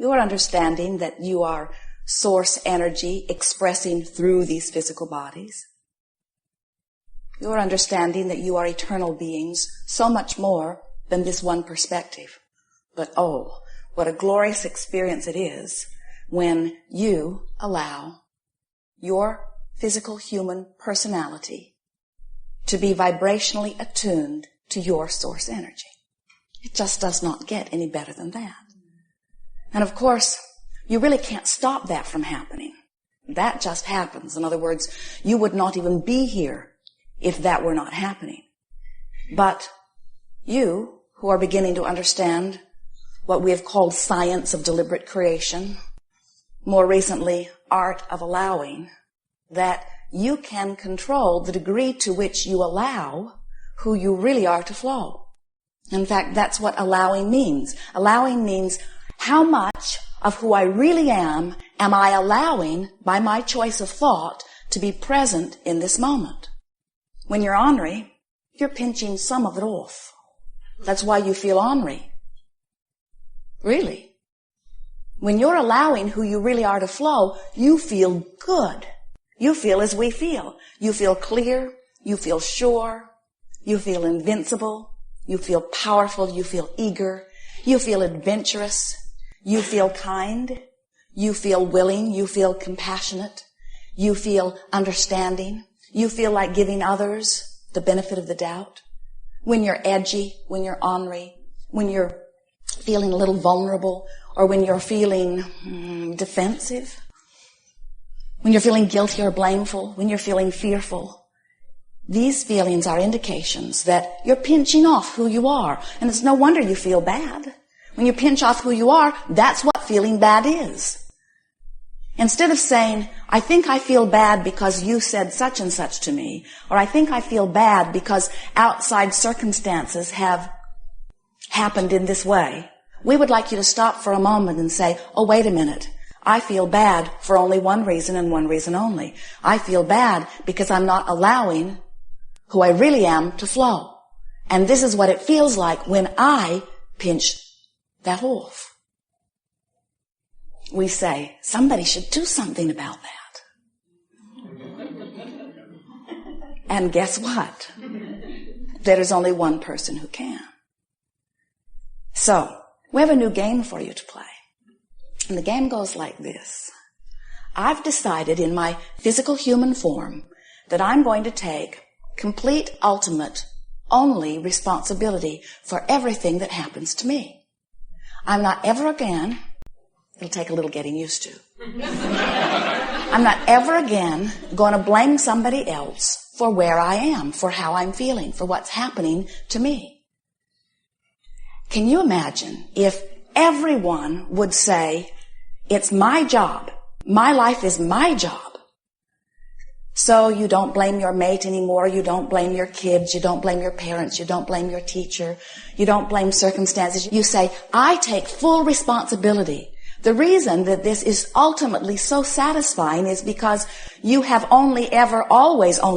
You're understanding that you are source energy expressing through these physical bodies. You're understanding that you are eternal beings, so much more than this one perspective. But oh, what a glorious experience it is when you allow your physical human personality to be vibrationally attuned to your source energy. It just does not get any better than that. And of course, you really can't stop that from happening. That just happens. In other words, you would not even be here if that were not happening. But you, who are beginning to understand what we have called science of deliberate creation, more recently, art of allowing, that you can control the degree to which you allow who you really are to flow. In fact, that's what allowing means. Allowing means how much of who I really am I allowing by my choice of thought to be present in this moment. When you're ornery, you're pinching some of it off. That's why you feel ornery. Really. When you're allowing who you really are to flow, you feel good. You feel as we feel. You feel clear. You feel sure. You feel invincible. You feel powerful. You feel eager. You feel adventurous. You feel kind. You feel willing. You feel compassionate. You feel understanding. You feel like giving others the benefit of the doubt. When you're edgy, when you're ornery, when you're feeling a little vulnerable, or when you're feeling defensive, when you're feeling guilty or blameful, when you're feeling fearful, these feelings are indications that you're pinching off who you are. And it's no wonder you feel bad. When you pinch off who you are, that's what feeling bad is. Instead of saying, I think I feel bad because you said such and such to me, or I think I feel bad because outside circumstances have happened in this way, we would like you to stop for a moment and say, oh, wait a minute. I feel bad for only one reason and one reason only. I feel bad because I'm not allowing who I really am to flow. And this is what it feels like when I pinch that off. We say, somebody should do something about that. And guess what? There is only one person who can. So, we have a new game for you to play. And the game goes like this. I've decided in my physical human form that I'm going to take complete, ultimate, only responsibility for everything that happens to me. I'm not ever again, it'll take a little getting used to, I'm not ever again going to blame somebody else for where I am, for how I'm feeling, for what's happening to me. Can you imagine if everyone would say, it's my job, my life is my job? So you don't blame your mate anymore, you don't blame your kids, you don't blame your parents, you don't blame your teacher, you don't blame circumstances. You say, I take full responsibility. The reason that this is ultimately so satisfying is because you have only ever always been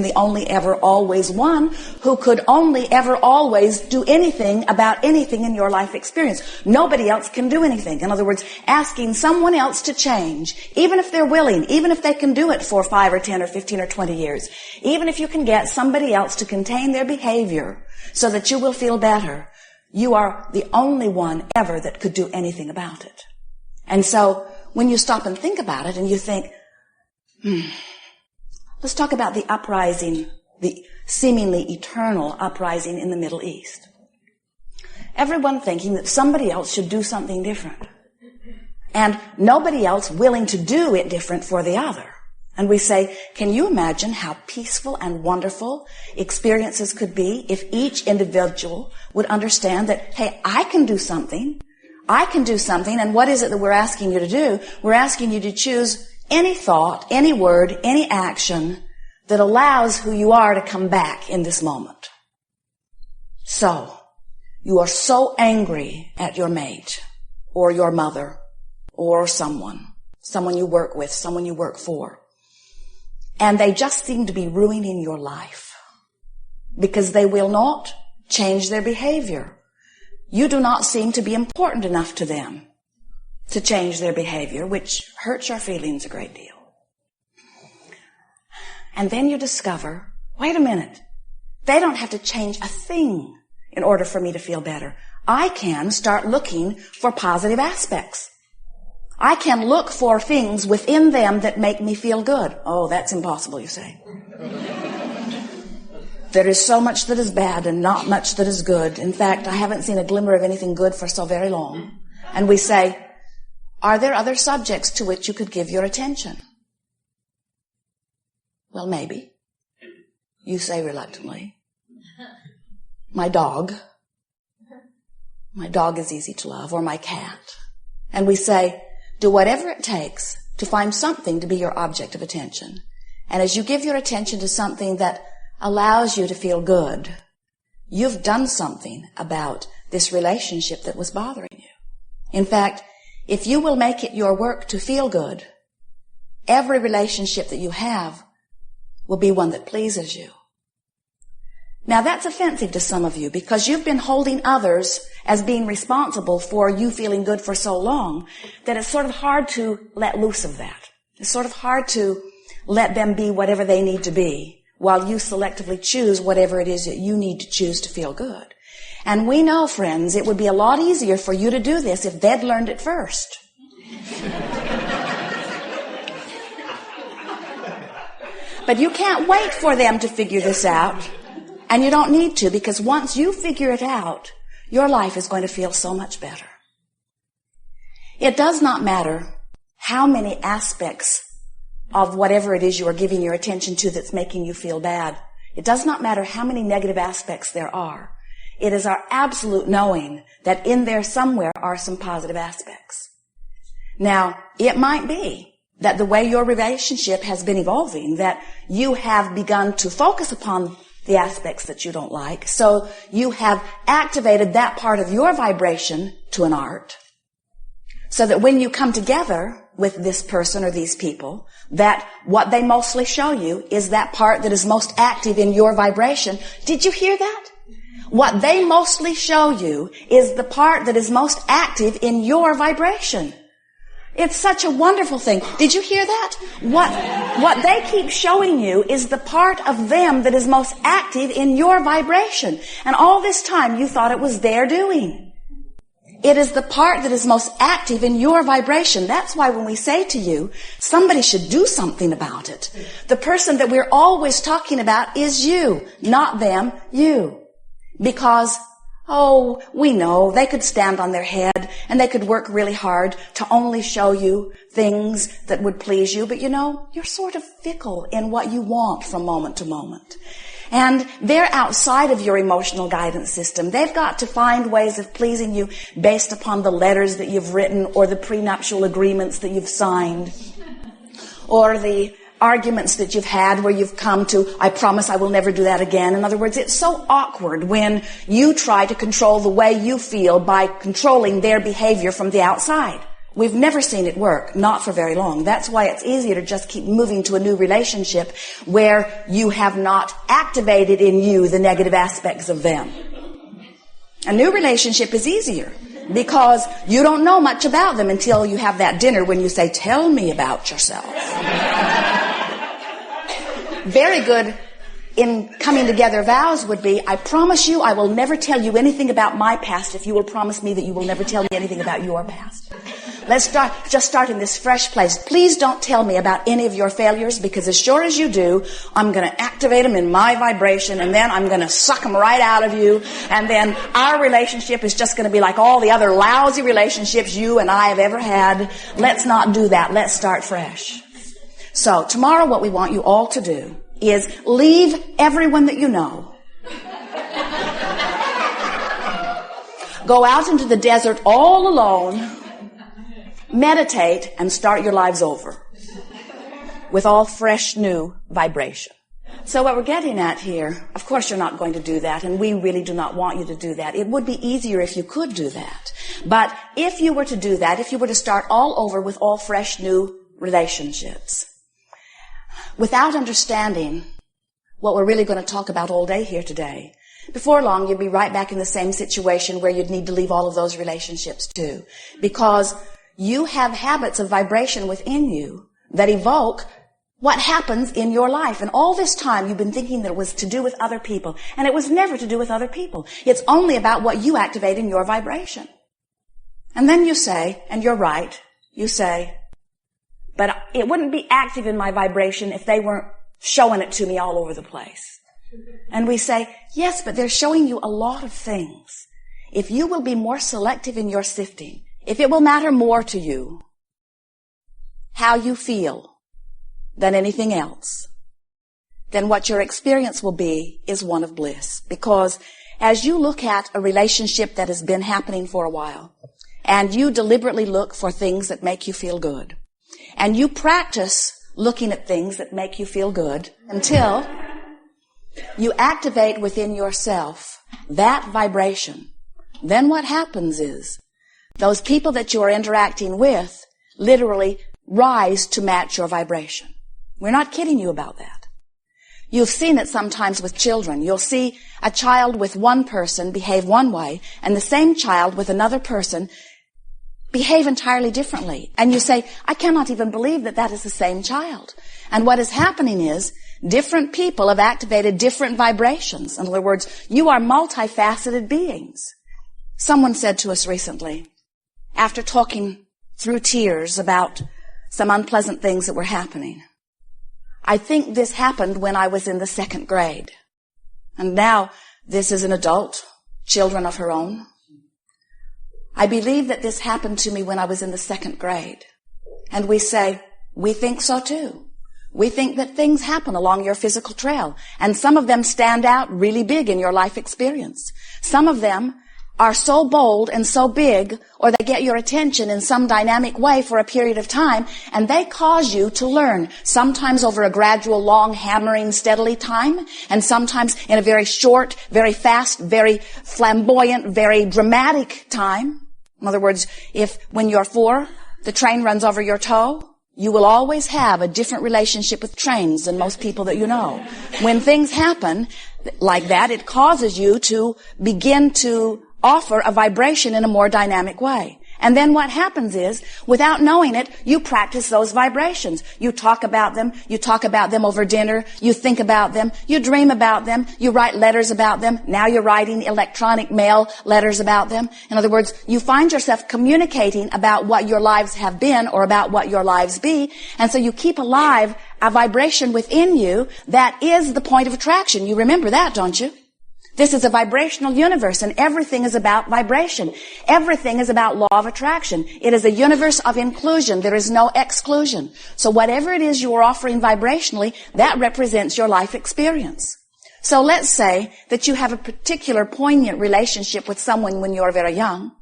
the only ever always one who could only ever always do anything about anything in your life experience. Nobody else can do anything. In other words, asking someone else to change, even if they're willing, even if they can do it for 5 or 10 or 15 or 20 years, even if you can get somebody else to contain their behavior so that you will feel better, you are the only one ever that could do anything about it. And so when you stop and think about it and you think, let's talk about the uprising, the seemingly eternal uprising in the Middle East. Everyone thinking that somebody else should do something different. And nobody else willing to do it different for the other. And we say, can you imagine how peaceful and wonderful experiences could be if each individual would understand that, hey, I can do something, and what is it that we're asking you to do? We're asking you to choose any thought, any word, any action that allows who you are to come back in this moment. So, you are so angry at your mate, or your mother, or someone you work with, someone you work for. And they just seem to be ruining your life because they will not change their behavior. you do not seem to be important enough to them to change their behavior, which hurts your feelings a great deal. And then you discover, wait a minute, they don't have to change a thing in order for me to feel better. I can start looking for positive aspects. I can look for things within them that make me feel good. Oh, that's impossible, you say. There is so much that is bad and not much that is good. In fact, I haven't seen a glimmer of anything good for so very long. And we say, are there other subjects to which you could give your attention? Well, maybe. You say reluctantly. My dog. My dog is easy to love, or my cat. And we say, do whatever it takes to find something to be your object of attention. And as you give your attention to something that allows you to feel good, you've done something about this relationship that was bothering you. In fact, if you will make it your work to feel good, every relationship that you have will be one that pleases you. Now that's offensive to some of you because you've been holding others as being responsible for you feeling good for so long that it's sort of hard to let loose of that. It's sort of hard to let them be whatever they need to be while you selectively choose whatever it is that you need to choose to feel good. And we know, friends, it would be a lot easier for you to do this if they'd learned it first. But you can't wait for them to figure this out. And you don't need to, because once you figure it out, your life is going to feel so much better. It does not matter how many aspects of whatever it is you are giving your attention to that's making you feel bad. It does not matter how many negative aspects there are. It is our absolute knowing that in there somewhere are some positive aspects. Now, it might be that the way your relationship has been evolving, that you have begun to focus upon the aspects that you don't like. So you have activated that part of your vibration to an art. So that when you come together with this person or these people, that what they mostly show you is that part that is most active in your vibration. Did you hear that? What they mostly show you is the part that is most active in your vibration. It's such a wonderful thing. Did you hear that? What they keep showing you is the part of them that is most active in your vibration. And all this time you thought it was their doing. It is the part that is most active in your vibration. That's why when we say to you, somebody should do something about it. The person that we're always talking about is you, not them, you. Because oh, we know they could stand on their head and they could work really hard to only show you things that would please you. But you know, you're sort of fickle in what you want from moment to moment. And they're outside of your emotional guidance system. They've got to find ways of pleasing you based upon the letters that you've written or the prenuptial agreements that you've signed or the arguments that you've had where you've come to, I promise I will never do that again. In other words, it's so awkward when you try to control the way you feel by controlling their behavior from the outside. We've never seen it work, not for very long. That's why it's easier to just keep moving to a new relationship where you have not activated in you the negative aspects of them. A new relationship is easier because you don't know much about them until you have that dinner when you say, tell me about yourself. Very good in coming together vows would be, I promise you I will never tell you anything about my past if you will promise me that you will never tell me anything about your past. Let's start in this fresh place. Please don't tell me about any of your failures, because as sure as you do, I'm going to activate them in my vibration, and then I'm going to suck them right out of you, and then our relationship is just going to be like all the other lousy relationships you and I have ever had. Let's not do that. Let's start fresh. So tomorrow what we want you all to do is leave everyone that you know. Go out into the desert all alone, meditate, and start your lives over with all fresh new vibration. So what we're getting at here, of course you're not going to do that, and we really do not want you to do that. It would be easier if you could do that. But if you were to do that, if you were to start all over with all fresh new relationships, without understanding what we're really going to talk about all day here today, before long you'd be right back in the same situation where you'd need to leave all of those relationships too. Because you have habits of vibration within you that evoke what happens in your life. And all this time you've been thinking that it was to do with other people. And it was never to do with other people. It's only about what you activate in your vibration. And then you say, and you're right, you say, but it wouldn't be active in my vibration if they weren't showing it to me all over the place. And we say, yes, but they're showing you a lot of things. If you will be more selective in your sifting, if it will matter more to you how you feel than anything else, then what your experience will be is one of bliss. Because as you look at a relationship that has been happening for a while, and you deliberately look for things that make you feel good, and you practice looking at things that make you feel good until you activate within yourself that vibration, then what happens is those people that you are interacting with literally rise to match your vibration. We're not kidding you about that. You've seen it sometimes with children. You'll see a child with one person behave one way and the same child with another person behave entirely differently. And you say, I cannot even believe that that is the same child. And what is happening is different people have activated different vibrations. In other words, you are multifaceted beings. Someone said to us recently, after talking through tears about some unpleasant things that were happening, I think this happened when I was in the 2nd grade. And now this is an adult, children of her own. I believe that this happened to me when I was in the 2nd grade. And we say, we think so too. We think that things happen along your physical trail. And some of them stand out really big in your life experience. Some of them are so bold and so big, or they get your attention in some dynamic way for a period of time, and they cause you to learn, sometimes over a gradual, long, hammering, steadily time, and sometimes in a very short, very fast, very flamboyant, very dramatic time. In other words, if when you're 4, the train runs over your toe, you will always have a different relationship with trains than most people that you know. When things happen like that, it causes you to begin to offer a vibration in a more dynamic way. And then what happens is, without knowing it, you practice those vibrations. You talk about them over dinner, you think about them, you dream about them, you write letters about them. Now you're writing electronic mail letters about them. In other words, you find yourself communicating about what your lives have been or about what your lives be. And so you keep alive a vibration within you that is the point of attraction. You remember that, don't you? This is a vibrational universe, and everything is about vibration. Everything is about law of attraction. It is a universe of inclusion. There is no exclusion. So whatever it is you are offering vibrationally, that represents your life experience. So let's say that you have a particular poignant relationship with someone when you're very young,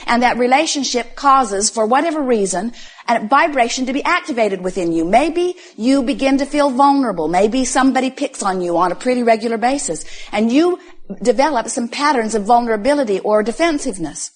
and that relationship causes, for whatever reason, a vibration to be activated within you. Maybe you begin to feel vulnerable. Maybe somebody picks on you on a pretty regular basis, and you develop some patterns of vulnerability or defensiveness.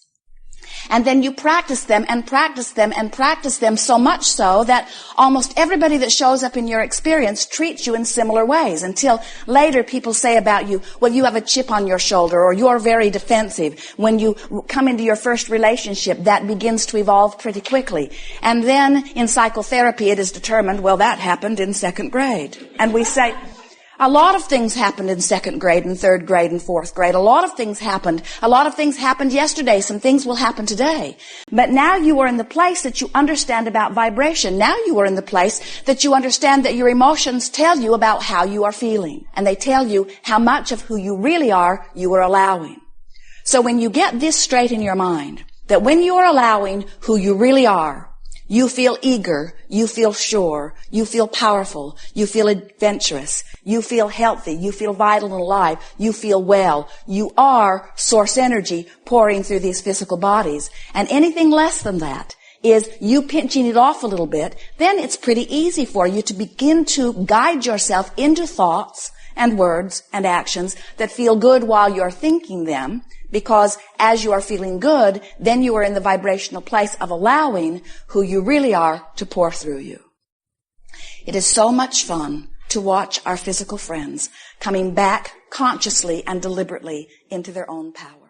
And then you practice them and practice them and practice them so much so that almost everybody that shows up in your experience treats you in similar ways, until later people say about you, well, you have a chip on your shoulder, or you're very defensive. When you come into your first relationship, that begins to evolve pretty quickly. And then in psychotherapy it is determined, well, that happened in 2nd grade. And we say, a lot of things happened in 2nd grade and 3rd grade and 4th grade. A lot of things happened. A lot of things happened yesterday. Some things will happen today. But now you are in the place that you understand about vibration. Now you are in the place that you understand that your emotions tell you about how you are feeling. And they tell you how much of who you really are you are allowing. So when you get this straight in your mind, that when you are allowing who you really are, you feel eager, you feel sure, you feel powerful, you feel adventurous, you feel healthy, you feel vital and alive, you feel well. You are source energy pouring through these physical bodies. And anything less than that is you pinching it off a little bit. Then it's pretty easy for you to begin to guide yourself into thoughts and words and actions that feel good while you're thinking them. Because as you are feeling good, then you are in the vibrational place of allowing who you really are to pour through you. It is so much fun to watch our physical friends coming back consciously and deliberately into their own power.